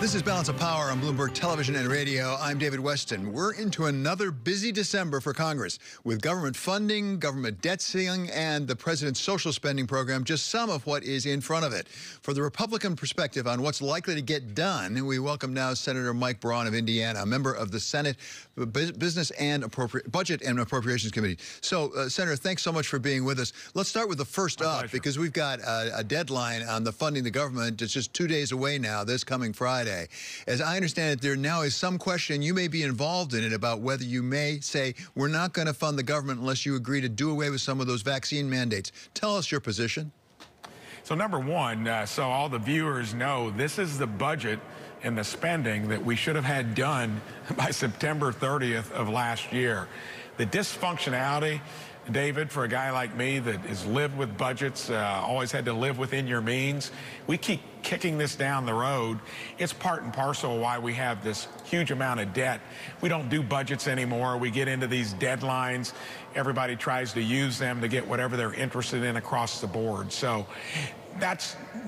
This is Balance of Power on Bloomberg Television and Radio. I'm David Weston. We're into another busy December for Congress with government funding, government debt ceiling, and the president's social spending program, just some of what is in front of it. For the Republican perspective on what's likely to get done, we welcome now Senator Mike Braun of Indiana, a member of the Senate Business and Budget and Appropriations Committee. So, Senator, thanks so much for being with us. Let's start with the first up, because we've got a deadline on the funding the government. It's just 2 days away now, this coming Friday. As I understand it, there now is some question, you may be involved in it, about whether you may say, we're not going to fund the government unless you agree to do away with some of those vaccine mandates. Tell us your position. So number one, so all the viewers know, this is the budget and the spending that we should have had done by September 30th of last year. The dysfunctionality, David, for a guy like me that has lived with budgets, always had to live within your means, we keep kicking this down the road. It's part and parcel why we have this huge amount of debt. We don't do budgets anymore. We get into these deadlines. Everybody tries to use them to get whatever they're interested in across the board. So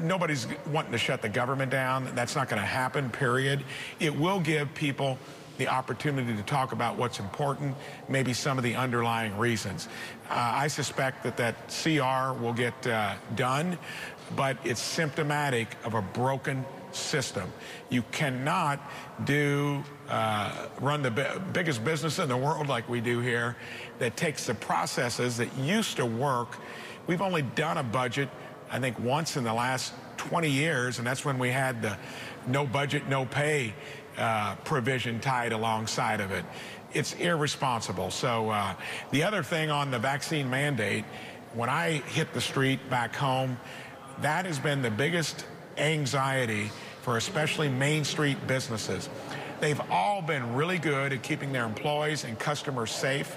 nobody's wanting to shut the government down. That's not going to happen, period. It will give people the opportunity to talk about what's important, maybe some of the underlying reasons. I suspect that CR will get done, but it's symptomatic of a broken system. You cannot run the biggest business in the world like we do here that takes the processes that used to work. We've only done a budget, I think, once in the last 20 years, and that's when we had the no budget, no pay provision tied alongside of it. It's irresponsible. So the other thing on the vaccine mandate, when I hit the street back home, that has been the biggest anxiety for especially Main Street businesses. They've all been really good at keeping their employees and customers safe.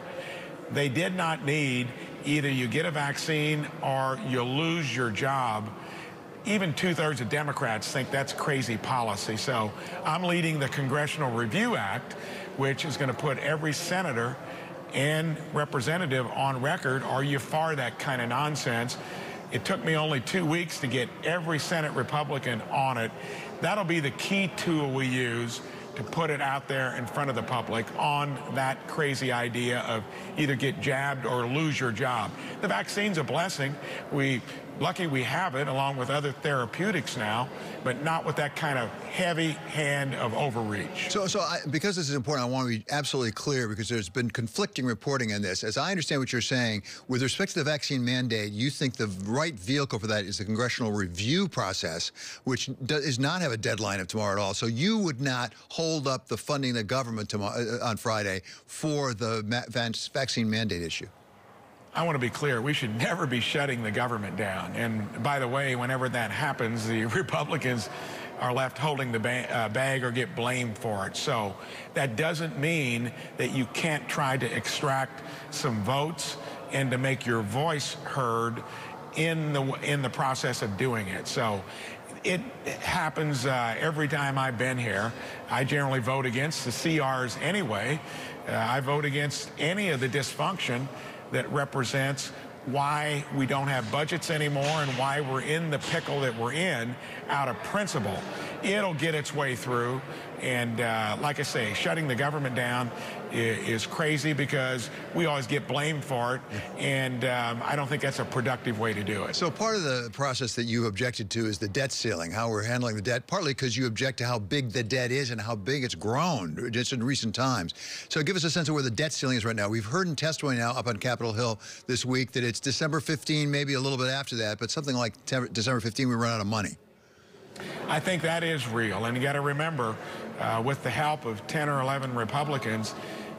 They did not need either you get a vaccine or you lose your job. Even 2/3 of Democrats think that's crazy policy. So I'm leading the Congressional Review Act, which is going to put every senator and representative on record. Are you for that kind of nonsense? It took me only 2 weeks to get every Senate Republican on it. That'll be the key tool we use to put it out there in front of the public on that crazy idea of either get jabbed or lose your job. The vaccine's a blessing. Lucky we have it along with other therapeutics now, but not with that kind of heavy hand of overreach. Because this is important, I want to be absolutely clear, because there's been conflicting reporting on this. As I understand what you're saying, with respect to the vaccine mandate, you think the right vehicle for that is the Congressional Review process, which does not have a deadline of tomorrow at all. So you would not hold up the funding of the government tomorrow, on Friday, for the vaccine mandate issue. I want to be clear, we should never be shutting the government down. And by the way, whenever that happens, the Republicans are left holding the bag or get blamed for it. So that doesn't mean that you can't try to extract some votes and to make your voice heard in the process of doing it. So it happens every time I've been here. I generally vote against the CRs anyway. I vote against any of the dysfunction that represents why we don't have budgets anymore and why we're in the pickle that we're in out of principle. It'll get its way through. And like I say, shutting the government down is crazy because we always get blamed for it. And I don't think that's a productive way to do it. So part of the process that you objected to is the debt ceiling, how we're handling the debt, partly because you object to how big the debt is and how big it's grown just in recent times. So give us a sense of where the debt ceiling is right now. We've heard in testimony now up on Capitol Hill this week that it's December 15, maybe a little bit after that, but something like December 15, we run out of money. I think that is real. And you got to remember, with the help of 10 or 11 Republicans,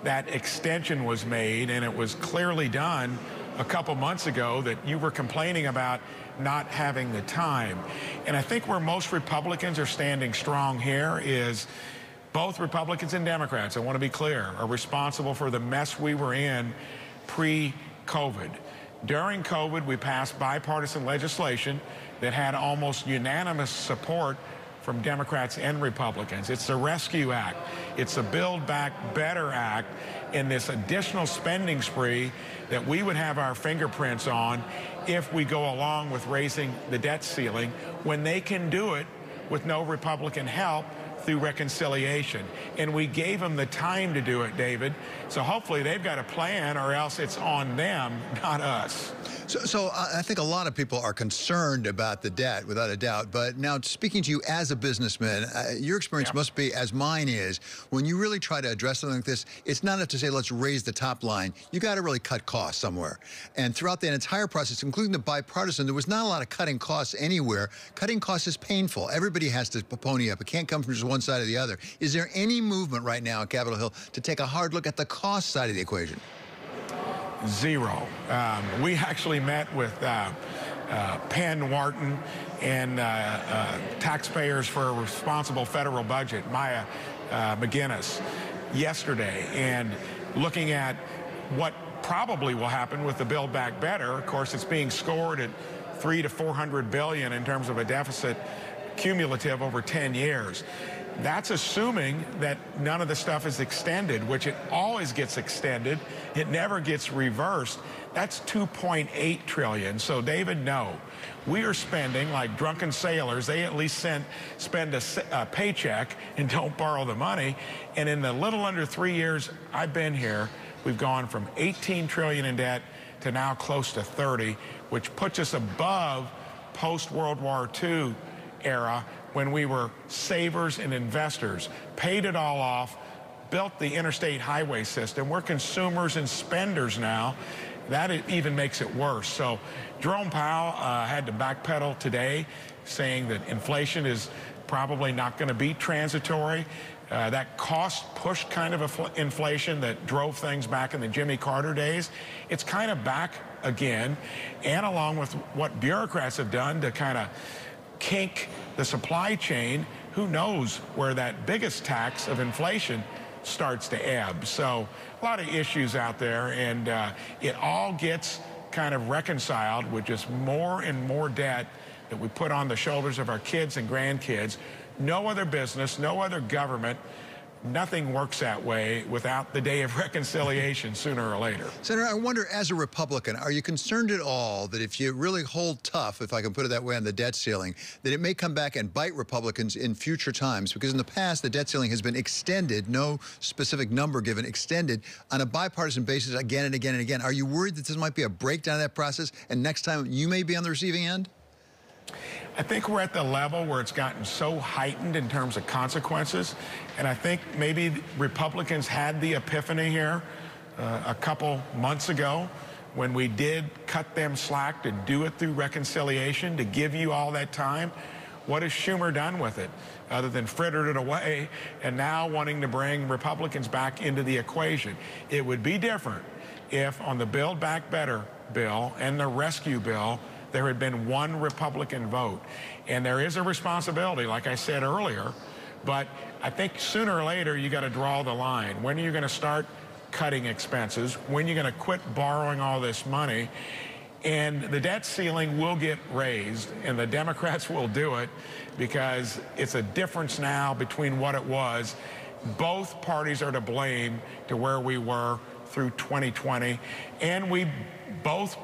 that extension was made, and it was clearly done a couple months ago that you were complaining about not having the time. And I think where most Republicans are standing strong here is both Republicans and Democrats, I want to be clear, are responsible for the mess we were in pre-COVID. During COVID, we passed bipartisan legislation that had almost unanimous support from Democrats and Republicans. It's the Rescue Act. It's the Build Back Better Act, and this additional spending spree that we would have our fingerprints on if we go along with raising the debt ceiling when they can do it with no Republican help through reconciliation. And we gave them the time to do it, David. So hopefully they've got a plan, or else it's on them, not us. So I think a lot of people are concerned about the debt, without a doubt. But now, speaking to you as a businessman, your experience must be, as mine is, when you really try to address something like this, it's not enough to say, let's raise the top line. You got to really cut costs somewhere. And throughout that entire process, including the bipartisan, there was not a lot of cutting costs anywhere. Cutting costs is painful. Everybody has to pony up. It can't come from just one side or the other. Is there any movement right now on Capitol Hill to take a hard look at the cost side of the equation? Zero. We actually met with Penn Wharton and Taxpayers for a Responsible Federal Budget, Maya McGinnis, yesterday, and looking at what probably will happen with the Build Back Better. Of course, it's being scored at $300 to $400 billion in terms of a deficit cumulative over 10 years. That's assuming that none of the stuff is extended, which it always gets extended. It never gets reversed. That's $2.8 trillion. So, David, no. We are spending like drunken sailors. They at least spend a paycheck and don't borrow the money. And in the little under 3 years I've been here, we've gone from 18 trillion in debt to now close to 30, which puts us above post-World War II era, when we were savers and investors, paid it all off, built the interstate highway system. We're consumers and spenders now. That even makes it worse. So Jerome Powell had to backpedal today, saying that inflation is probably not going to be transitory. That cost-push kind of inflation that drove things back in the Jimmy Carter days, it's kind of back again. And along with what bureaucrats have done to kind of kink the supply chain, who knows where that biggest tax of inflation starts to ebb. So a lot of issues out there, and it all gets kind of reconciled with just more and more debt that we put on the shoulders of our kids and grandkids. No other business, no other government, nothing works that way without the day of reconciliation sooner or later. Senator, I wonder, as a Republican, are you concerned at all that if you really hold tough, if I can put it that way, on the debt ceiling, that it may come back and bite Republicans in future times? Because in the past, the debt ceiling has been extended, no specific number given, extended on a bipartisan basis again and again and again. Are you worried that this might be a breakdown of that process, and next time you may be on the receiving end? I think we're at the level where it's gotten so heightened in terms of consequences, and I think maybe Republicans had the epiphany here a couple months ago when we did cut them slack to do it through reconciliation, to give you all that time. What has Schumer done with it other than frittered it away and now wanting to bring Republicans back into the equation? It would be different if on the Build Back Better bill and the rescue bill there had been one Republican vote. And there is a responsibility, like I said earlier, but I think sooner or later you got to draw the line. When are you going to start cutting expenses? When are you going to quit borrowing all this money? And the debt ceiling will get raised, and the Democrats will do it, because it's a difference now between what it was. Both parties are to blame to where we were through 2020, and we both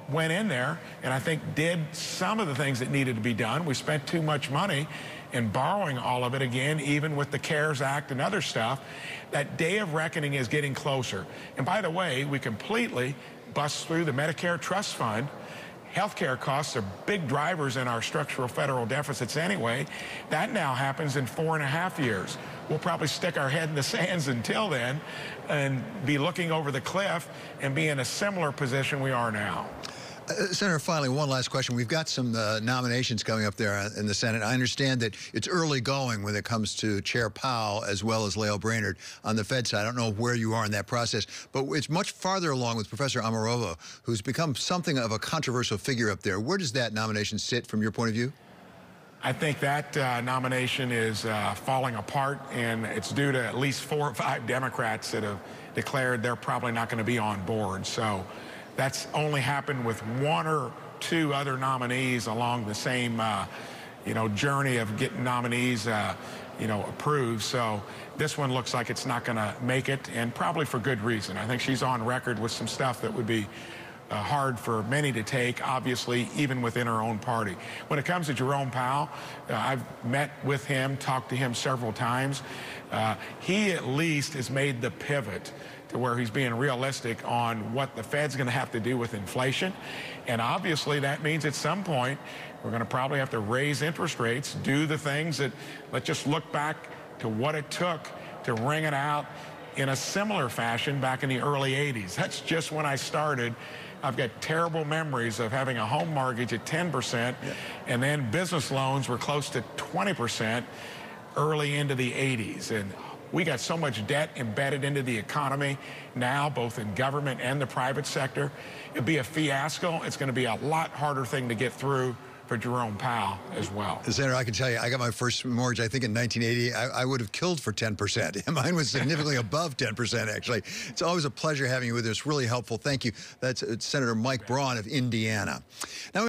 went in there and I think did some of the things that needed to be done. We spent too much money in borrowing all of it again, even with the CARES Act and other stuff. That day of reckoning is getting closer. And by the way, we completely bust through the Medicare Trust Fund. Healthcare costs are big drivers in our structural federal deficits anyway. That now happens in 4.5 years. We'll probably stick our head in the sands until then and be looking over the cliff and be in a similar position we are now. Senator, finally, one last question. We've got some nominations coming up there in the Senate. I understand that it's early going when it comes to Chair Powell as well as Lael Brainerd on the Fed side. I don't know where you are in that process, but it's much farther along with Professor Omarova, who's become something of a controversial figure up there. Where does that nomination sit from your point of view? I think that nomination is falling apart, and it's due to at least 4 or 5 Democrats that have declared they're probably not going to be on board. So that's only happened with 1 or 2 other nominees along the same, journey of getting nominees, approved. So this one looks like it's not going to make it, and probably for good reason. I think she's on record with some stuff that would be hard for many to take, obviously, even within our own party. When it comes to Jerome Powell, I've met with him, talked to him several times. He at least has made the pivot to where he's being realistic on what the Fed's going to have to do with inflation. And obviously that means at some point we're going to probably have to raise interest rates, do the things that, let's just look back to what it took to wring it out in a similar fashion back in the early 80s. That's just when I started. I've got terrible memories of having a home mortgage at 10%, and then business loans were close to 20% early into the 80s. And we got so much debt embedded into the economy now, both in government and the private sector. It'd be a fiasco. It's going to be a lot harder thing to get through for Jerome Powell as well. Senator, I can tell you, I got my first mortgage, I think, in 1980. I would have killed for 10%. Mine was significantly above 10%, actually. It's always a pleasure having you with us. Really helpful. Thank you. That's Senator Mike Braun of Indiana. Now,